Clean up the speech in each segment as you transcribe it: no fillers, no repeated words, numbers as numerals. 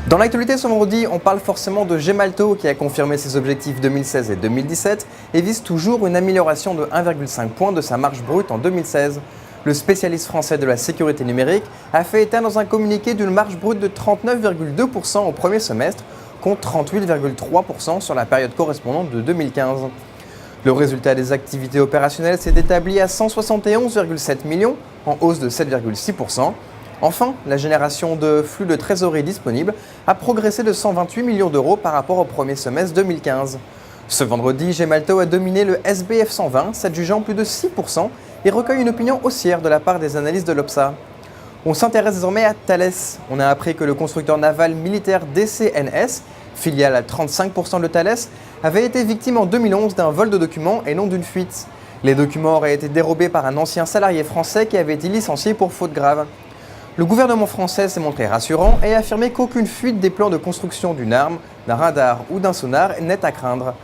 Dans l'actualité ce vendredi, on parle forcément de Gemalto qui a confirmé ses objectifs 2016 et 2017 et vise toujours une amélioration de 1,5 point de sa marge brute en 2016. Le spécialiste français de la sécurité numérique a fait état dans un communiqué d'une marge brute de 39,2% au premier semestre contre 38,3% sur la période correspondante de 2015. Le résultat des activités opérationnelles s'est établi à 171,7 millions, en hausse de 7,6%. Enfin, la génération de flux de trésorerie disponible a progressé de 128 millions d'euros par rapport au premier semestre 2015. Ce vendredi, Gemalto a dominé le SBF 120, s'adjugeant plus de 6% et recueille une opinion haussière de la part des analystes de l'Obsa. On s'intéresse désormais à Thales. On a appris que le constructeur naval militaire DCNS, filiale à 35% de Thales, avait été victime en 2011 d'un vol de documents et non d'une fuite. Les documents auraient été dérobés par un ancien salarié français qui avait été licencié pour faute grave. Le gouvernement français s'est montré rassurant et a affirmé qu'aucune fuite des plans de construction d'une arme, d'un radar ou d'un sonar n'est à craindre.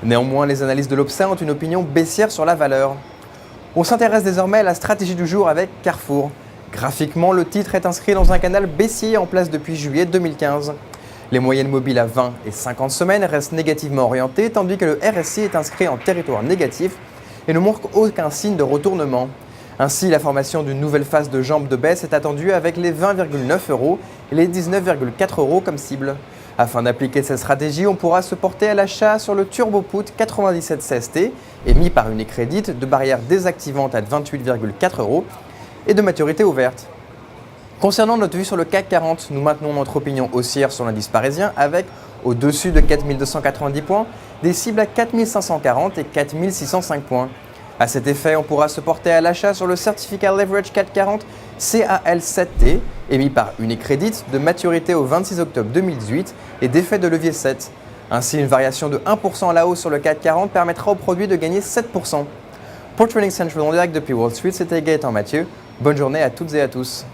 Néanmoins, les analystes de l'Obsa ont une opinion baissière sur la valeur. On s'intéresse désormais à la stratégie du jour avec Carrefour. Graphiquement, le titre est inscrit dans un canal baissier en place depuis juillet 2015. Les moyennes mobiles à 20 et 50 semaines restent négativement orientées, tandis que le RSI est inscrit en territoire négatif et ne montre aucun signe de retournement. Ainsi, la formation d'une nouvelle phase de jambes de baisse est attendue avec les 20,9 € et les 19,4 € comme cible. Afin d'appliquer cette stratégie, on pourra se porter à l'achat sur le Turbo Put 9716T, émis par Unicredit, de barrière désactivante à 28,4 € et de maturité ouverte. Concernant notre vue sur le CAC 40, nous maintenons notre opinion haussière sur l'indice parisien avec, au-dessus de 4290 points, des cibles à 4540 et 4605 points. À cet effet, on pourra se porter à l'achat sur le certificat Leverage 440 CAL7T, émis par Unicredit, de maturité au 26 octobre 2018 et d'effet de levier 7. Ainsi, une variation de 1% à la hausse sur le CAC 40 permettra au produit de gagner 7%. Pour Trading Central en direct depuis Wall Street, c'était Gaëtan Mathieu. Bonne journée à toutes et à tous.